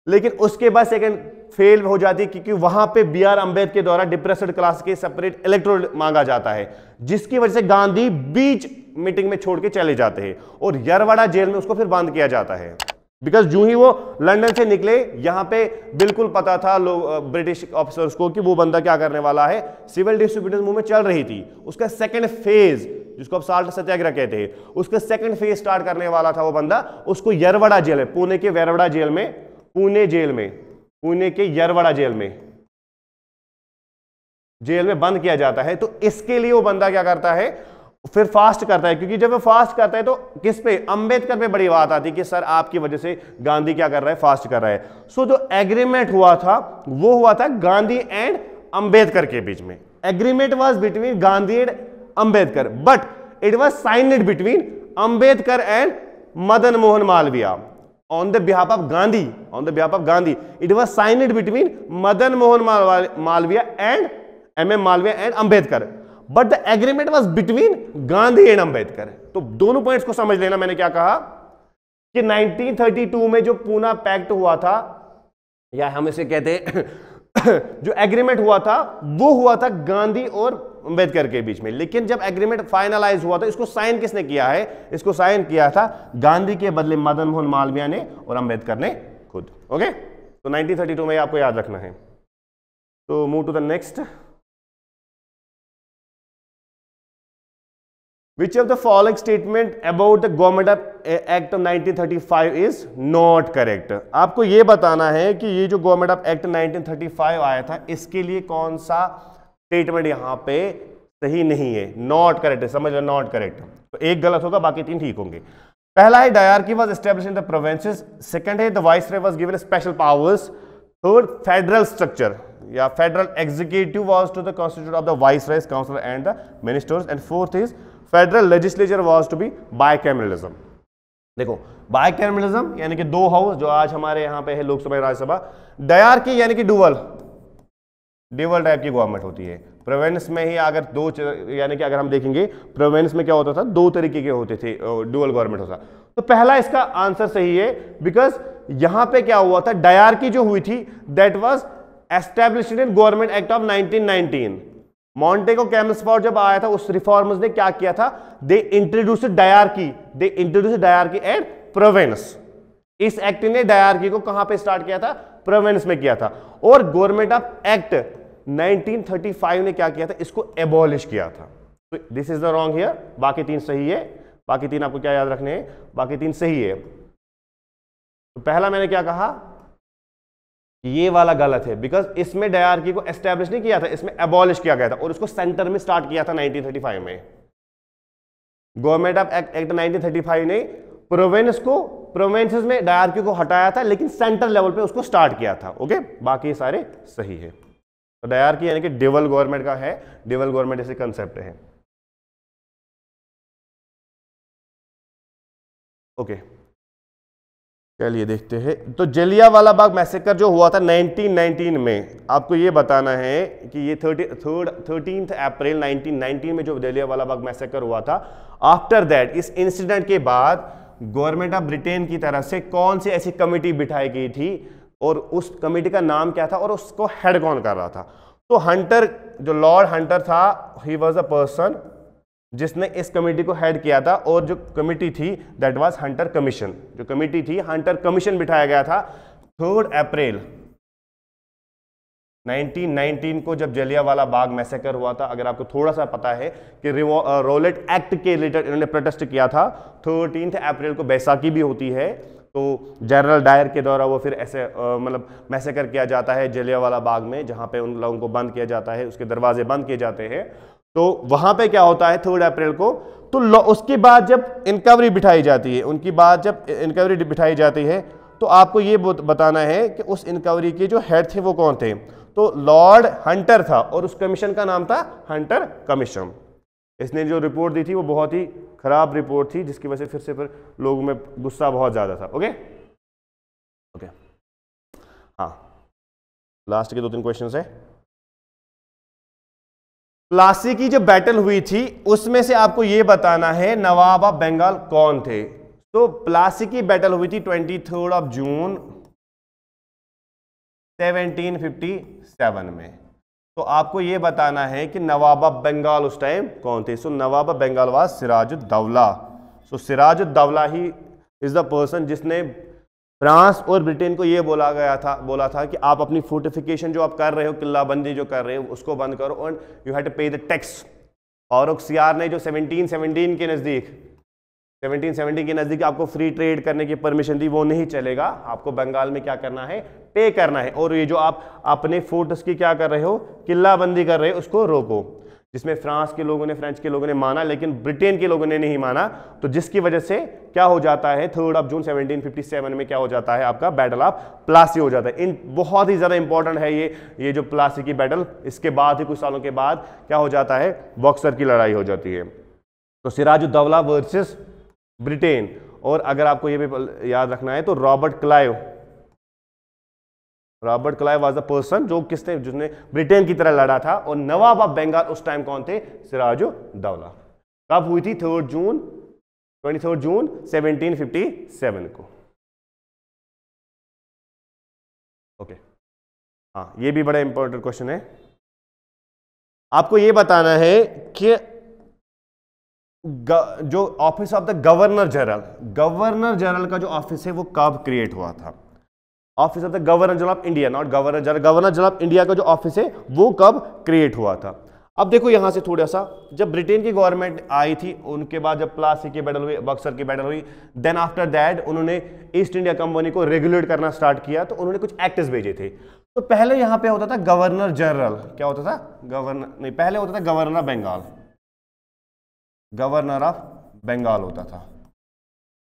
लेकिन उसके बाद सेकंड फेल हो जाती है क्योंकि वहां पे बीआर अंबेडकर के द्वारा डिप्रेस्ड क्लास के सेपरेट इलेक्टोरल मांगा जाता है, जिसकी वजह से गांधी बीच मीटिंग में छोड़ के चले जाते हैं और यरवाड़ा जेल में उसको फिर बंद किया जाता है। बिकॉज जो ही वो लंदन से निकले, यहां पे बिल्कुल पता था लोग ब्रिटिश ऑफिसर्स को कि वो बंदा क्या करने वाला है। सिविल डिसोबीडियंस मूवमेंट चल रही थी, उसका सेकंड फेज जिसको आप साल्ट सत्याग्रह कहते हैं, उसका सेकंड फेज स्टार्ट करने वाला था वो बंदा। उसको यरवाड़ा जेल में, पुणे के यरवाड़ा जेल में, पुणे के यरवाड़ा जेल में बंद किया जाता है। तो इसके लिए वो बंदा क्या करता है, फिर फास्ट करता है, क्योंकि जब वो फास्ट करता है तो किस पे? अंबेडकर पे बड़ी बात आती है कि सर आपकी वजह से गांधी क्या कर रहा है? फास्ट कर रहा है। सो जो एग्रीमेंट हुआ था वो हुआ था गांधी एंड अंबेडकर के बीच में। Agreement was between Gandhi and Ambedkar, but it was signed between Ambedkar and Madan Mohan Malviya on the behalf of Gandhi. It was signed between Madan Mohan Malviya and M.M. Malviya and Ambedkar. But the agreement was between Gandhi and Ambedkar. तो दोनों पॉइंट्स को समझ लेना। मैंने क्या कहा कि 1932 में जो पूना पैक्ट हुआ था, या हम इसे कहते हैं जो एग्रीमेंट हुआ था वो हुआ था गांधी और अंबेडकर के बीच में। लेकिन जब एग्रीमेंट फाइनलाइज हुआ था, इसको साइन किसने किया है? इसको साइन किया था गांधी के बदले मदन मोहन मालवीय ने और अंबेडकर ने खुद। ओके, तो 1932 में आपको याद रखना है। तो move to the next. Which of the following statement about the Government Act of 1935 is not correct? आपको ये बताना है कि ये जो गवर्नमेंट ऑफ एक्ट 1935 आया था, इसके लिए कौन सा स्टेटमेंट यहाँ पे सही नहीं है, नॉट करेक्ट है। समझ लो, नॉट करेक्ट। तो एक गलत होगा, बाकी 3 ठीक होंगे। पहला है dyarchy was established in the provinces. Second है the viceroy was given special powers. Third, federal structure या federal executive was to the constitute of the viceroy's, councillor and the ministers. And fourth is federal legislature was to be bicameralism. देखो, बाइकैमरलिज्म यानी कि 2 हाउस जो आज हमारे यहाँ पे है, लोकसभा राज्यसभा। डायरकी यानी कि डुअल टाइप की गवर्नमेंट होती है। प्रोविंस में ही अगर 2, यानी कि अगर हम देखेंगे प्रोविंस में क्या होता था, 2 तरीके के होते थे, डुअल गवर्नमेंट होता। तो पहला इसका आंसर सही है, बिकॉज यहां पे क्या हुआ था, डायरकी जो हुई थी that was established in government act of 1919। Montagu Chelmsford जब आया था, उस रिफॉर्मर्स ने क्या किया था, they introduced dyarchy at province. इस एक्ट ने डायरकी को कहां पे स्टार्ट किया था? प्रोविंस में किया था। और गवर्नमेंट ऑफ एक्ट 1935 ने क्या किया था? इसको एबॉलिश किया था। तो this is the wrong here. बाकी 3 सही है। बाकी 3 आपको क्या याद रखने हैं? बाकी 3 सही है। तो पहला मैंने क्या कहा, ये वाला गलत है, बिकॉज इसमें डायरकी को एस्टैब्लिश नहीं किया था, इसमें एबॉलिश किया गया था और उसको सेंटर में स्टार्ट किया था 1935 में। गवर्नमेंट ऑफ एक्ट 1935 ने प्रोविंसेस में डायरकी को हटाया था, लेकिन सेंटर लेवल पे उसको स्टार्ट किया था। ओके, बाकी सारे सही है। तो डायरकी यानी कि डिवल गवर्नमेंट का है, डिवल गवर्नमेंट ऐसे कंसेप्ट है। ओके, चलिए देखते हैं। तो जलियांवाला बाग मैसेकर जो हुआ था 1919 में, आपको ये बताना है कि ये 13 अप्रैल 1919 में जो जलियांवाला बाग मैसेकर हुआ था, आफ्टर दैट, इस इंसिडेंट के बाद गवर्नमेंट ऑफ ब्रिटेन की तरफ से कौन सी ऐसी कमिटी बिठाई गई थी और उस कमिटी का नाम क्या था और उसको हेड कौन कर रहा था? तो हंटर, जो लॉर्ड हंटर था, ही वॉज अ पर्सन जिसने इस कमेटी को हेड किया था। और जो कमेटी थी दैट वाज हंटर कमीशन। जो कमेटी थी, हंटर कमीशन बिठाया गया था 3 अप्रैल 1919 को, जब जलियांवाला बाग मैसेकर हुआ था। अगर आपको थोड़ा सा पता है कि रोलेट एक्ट के रिलेटेड इन्होंने प्रोटेस्ट किया था। 13 अप्रैल को बैसाखी भी होती है, तो जनरल डायर के द्वारा वो फिर ऐसे मतलब मैसेकर किया जाता है जलियांवाला बाग में, जहां पे उन लोगों को बंद किया जाता है, उसके दरवाजे बंद किए जाते हैं। तो वहां पे क्या होता है 3 अप्रैल को, तो उसके बाद जब इंक्वायरी बिठाई जाती है, उनकी बात जब इंक्वायरी बिठाई जाती है, तो आपको ये बताना है कि उस इंक्वायरी के जो हेड थे वो कौन थे। तो लॉर्ड हंटर था और उस कमीशन का नाम था हंटर कमीशन। इसने जो रिपोर्ट दी थी वो बहुत ही खराब रिपोर्ट थी, जिसकी वजह से फिर लोगों में गुस्सा बहुत ज्यादा था। ओके ओके, हाँ, लास्ट के 2-3 क्वेश्चंस है। प्लासी की जो बैटल हुई थी उसमें से आपको यह बताना है नवाब ऑफ बंगाल कौन थे। तो प्लासी की बैटल हुई थी 23 जून 1757 में। तो आपको यह बताना है कि नवाब ऑफ बंगाल उस टाइम कौन थे। So Nawab of Bengal was Sirajuddaula. So Sirajuddaula he is the person जिसने फ्रांस और ब्रिटेन को यह बोला था कि आप अपनी फोर्टिफिकेशन जो आप कर रहे हो, किल्लाबंदी जो कर रहे हो, उसको बंद करो और यू हैव टू पे द टैक्स। फारूक सियार ने जो 1717 के नज़दीक आपको फ्री ट्रेड करने की परमिशन दी, वो नहीं चलेगा, आपको बंगाल में क्या करना है, पे करना है। और ये जो आप अपने फोर्ट्स की क्या कर रहे हो, किल्लाबंदी कर रहे हो, उसको रोको। जिसमें फ्रांस के लोगों ने, फ्रेंच के लोगों ने माना, लेकिन ब्रिटेन के लोगों ने नहीं माना। तो जिसकी वजह से क्या हो जाता है, 3 जून 1757 में क्या हो जाता है, आपका बैटल ऑफ प्लासी हो जाता है। बहुत ही ज़्यादा इंपॉर्टेंट है ये जो प्लासी की बैटल। इसके बाद ही कुछ सालों के बाद क्या हो जाता है, बॉक्सर की लड़ाई हो जाती है। तो सिराजुद्दौला वर्सेस ब्रिटेन। और अगर आपको ये भी याद रखना है तो Robert Clive was the person जिसने ब्रिटेन की तरह लड़ा था। और नवाब ऑफ बंगाल उस टाइम कौन थे, सिराजुद्दौला। कब हुई थी, 23 जून 1757 को। ओके, हाँ, ये भी बड़ा इंपॉर्टेंट क्वेश्चन है। आपको ये बताना है कि जो office of the governor general का जो ऑफिस है वो कब क्रिएट हुआ था। Office of the governor general of India, not governor general of India का जो ऑफिस है वो कब क्रिएट हुआ था। अब देखो यहां से थोड़ा सा, जब ब्रिटेन की गवर्नमेंट आई थी, उनके बाद जब प्लासी की बैटल हुई, बक्सर की बैटल हुई, देन आफ्टर दैट उन्होंने ईस्ट इंडिया कंपनी को रेगुलेट करना स्टार्ट किया। तो उन्होंने कुछ एक्ट्स भेजे थे। तो पहले यहां पे होता था गवर्नर जनरल, क्या होता था, पहले होता था गवर्नर ऑफ बंगाल होता था।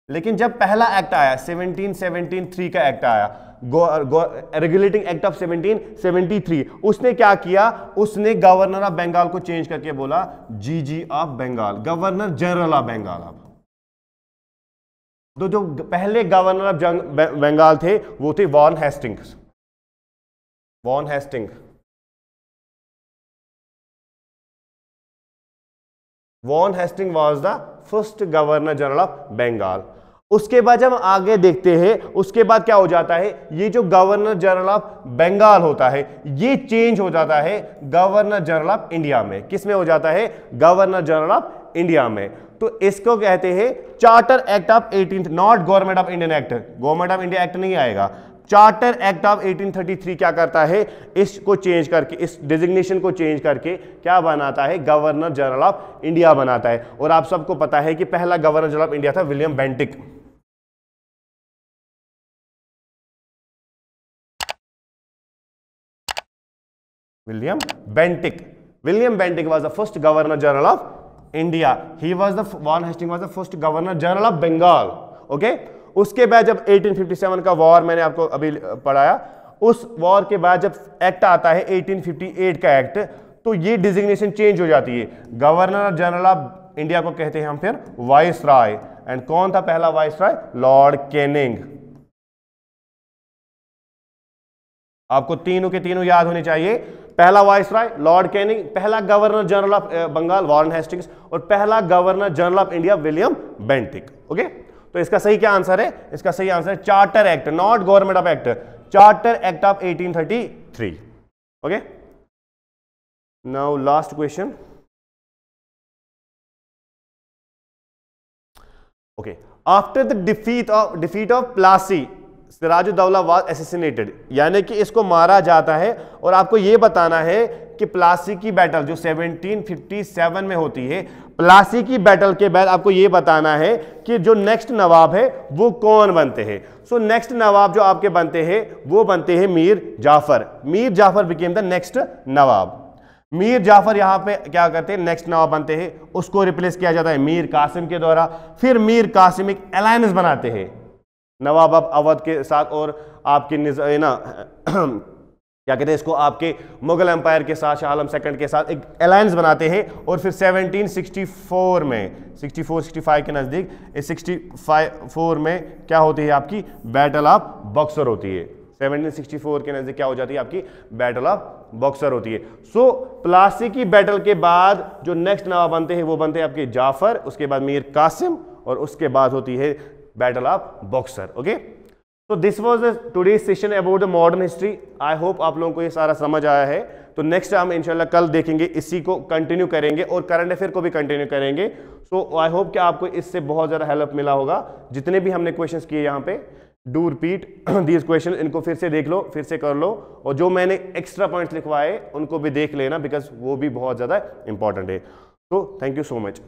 लेकिन जब पहला एक्ट आया 1773 का एक्ट आया, रेगुलेटिंग एक्ट ऑफ 1773, उसने क्या किया, उसने गवर्नर ऑफ बंगाल को चेंज करके बोला GG of Bengal, governor general of Bengal. अब तो जो पहले गवर्नर ऑफ बंगाल थे वो थे Warren Hasting was the first governor general of Bengal. उसके बाद जब आगे देखते हैं, उसके बाद क्या हो जाता है, ये जो गवर्नर जनरल ऑफ बंगाल होता है ये चेंज हो जाता है गवर्नर जनरल ऑफ इंडिया में। किस में हो जाता है, गवर्नर जनरल ऑफ इंडिया में। तो इसको कहते हैं charter act of 18, not government of Indian act, government of India act नहीं आएगा। चार्टर एक्ट ऑफ 1833 क्या करता है, इसको चेंज करके, इस डिजिग्नेशन को चेंज करके क्या बनाता है, गवर्नर जनरल ऑफ इंडिया बनाता है। और आप सबको पता है कि पहला गवर्नर जनरल ऑफ इंडिया था William Bentinck. William Bentinck was the first governor general of India. Warren Hastings was the first governor general of Bengal. Okay? उसके बाद जब 1857 का वॉर मैंने आपको अभी पढ़ाया, उस वॉर के बाद जब एक्ट आता है 1858 का एक्ट, तो ये डिजिग्नेशन चेंज हो जाती है। गवर्नर जनरल ऑफ इंडिया को कहते हैं हम फिर वाइस रॉय। एंड कौन था पहला वाइस रॉय, लॉर्ड कैनिंग। आपको तीनों के तीनों याद होने चाहिए। पहला वाइसराय लॉर्ड कैनिंग, पहला governor general of Bengal Warren Hastings, और पहला governor general of India William Bentinck. Okay, तो इसका सही क्या आंसर है, इसका सही आंसर है charter act, not government of act, charter act of 1833। Okay, now last question. Okay, after the defeat of Plassey Sirajuddaulah was assassinated, यानी कि इसको मारा जाता है। और आपको यह बताना है कि प्लासी की बैटल जो 1757 में होती है, प्लासी की बैटल के बाद आपको यह बताना है कि जो नेक्स्ट नवाब है वो कौन बनते हैं। सो नेक्स्ट नवाब जो आपके बनते हैं वो बनते हैं Mir Jafar became the next Nawab. Mir Jafar यहां पे क्या करते हैं, नेक्स्ट नवाब बनते हैं, उसको रिप्लेस किया जाता है मीर कासिम के द्वारा। फिर मीर कासिम एक अलायंस बनाते हैं नवाब अवध के साथ, और आपके क्या कहते हैं इसको, आपके मुगल एम्पायर के साथ, शाह आलम सेकंड के साथ एक अलायंस बनाते हैं और फिर 1764 में 64-65 के नज़दीक, इस 64 में क्या होती है आपकी बैटल ऑफ बक्सर होती है। 1764 के नज़दीक क्या हो जाती है आपकी बैटल ऑफ बक्सर होती है। सो प्लासी की बैटल के बाद जो नेक्स्ट नवाब बनते हैं वो बनते हैं आपके जाफर, उसके बाद मीर कासिम और उसके बाद होती है बैटल ऑफ बक्सर। ओके, तो this was today session about the modern history. I hope आप लोगों को ये सारा समझ आया है। तो नेक्स्ट हम इंशाल्लाह कल देखेंगे, इसी को कंटिन्यू करेंगे और करंट अफेयर को भी कंटिन्यू करेंगे। सो आई होप कि आपको इससे बहुत ज़्यादा हेल्प मिला होगा। जितने भी हमने क्वेश्चंस किए यहाँ पे, डू रिपीट दीज क्वेश्चन, इनको फिर से देख लो, फिर से कर लो, और जो मैंने एक्स्ट्रा पॉइंट्स लिखवाए उनको भी देख लेना, बिकॉज वो भी बहुत ज़्यादा इंपॉर्टेंट है। तो थैंक यू सो मच।